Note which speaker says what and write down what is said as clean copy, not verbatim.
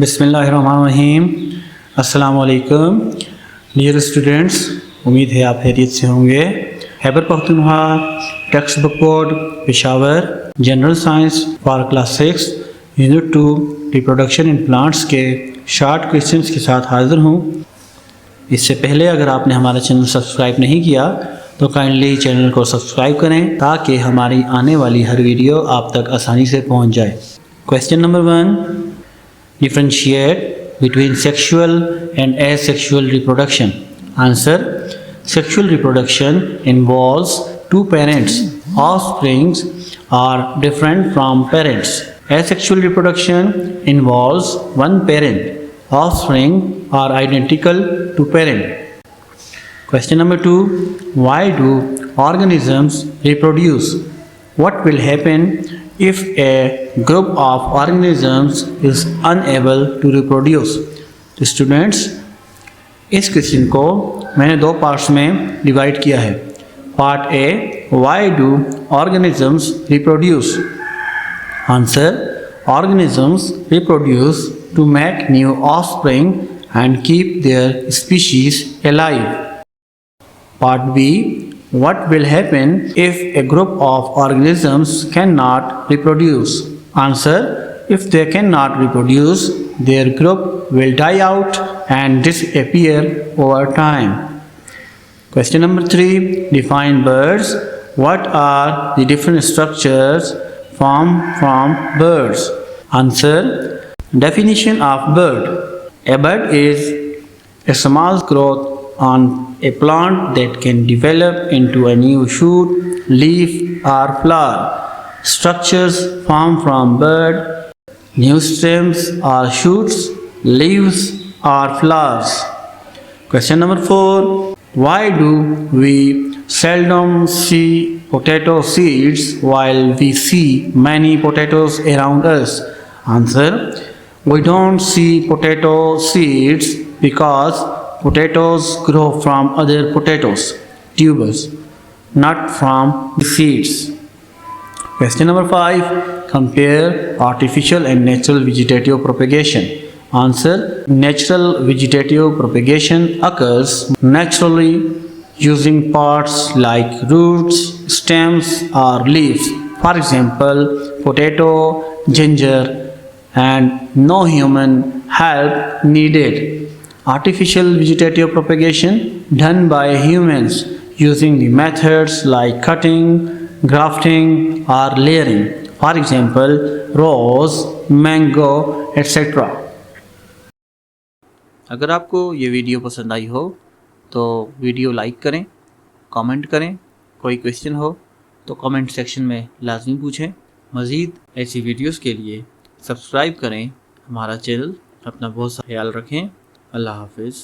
Speaker 1: बिस्मिल्लाहिर्रहमानिर्रहीम। अस्सलाम वालेकुम डियर स्टूडेंट्स, उम्मीद है आप खैरियत से होंगे। Khyber Pakhtunkhwa text book board Peshawar general science for class 6 unit 2 reproduction in plants के शॉर्ट क्वेश्चंस के साथ हाजिर हूँ। इससे पहले अगर आपने हमारा चैनल सब्सक्राइब नहीं किया तो काइंडली चैनल को सब्सक्राइब करें ताकि हमारी आने वाली हर वीडियो आप तक आसानी से पहुँच जाए। Question number 1, differentiate between sexual and asexual reproduction. Answer: sexual reproduction involves two parents. Offsprings are different from parents. Asexual reproduction involves one parent. Offspring are identical to parent. Question number 2, why do organisms reproduce? What will happen if a group of organisms is unable to reproduce? तो students, इस question को मैंने दो parts में divide किया है। Part A, why do organisms reproduce? Answer: organisms reproduce to make new offspring and keep their species alive. Part B, what will happen if a group of organisms cannot reproduce? Answer: if they cannot reproduce, their group will die out and disappear over time. Question number 3, define birds. What are the different structures formed from birds? Answer: definition of bird. A bird is a small growth on a plant that can develop into a new shoot, leaf or flower. Structures formed from bird: new stems or shoots, leaves or flowers. Question number 4, why do we seldom see potato seeds while we see many potatoes around us? Answer: we don't see potato seeds because potatoes grow from other potatoes, tubers, not from the seeds. Question number 5, compare artificial and natural vegetative propagation. Answer: natural vegetative propagation occurs naturally using parts like roots, stems or leaves. For example, potato, ginger, and no human help needed. Artificial vegetative propagation done by humans using the methods like cutting, grafting or layering. For example, rose, mango, etc. अगर आपको ये video पसंद आई हो तो video like करें, comment करें, कोई question हो तो कमेंट सेक्शन में लाजमी पूछें। मज़ीद ऐसी वीडियोस के लिए सब्सक्राइब करें हमारा चैनल। अपना बहुत सा ख्याल रखें। अल्लाह हाफिज़।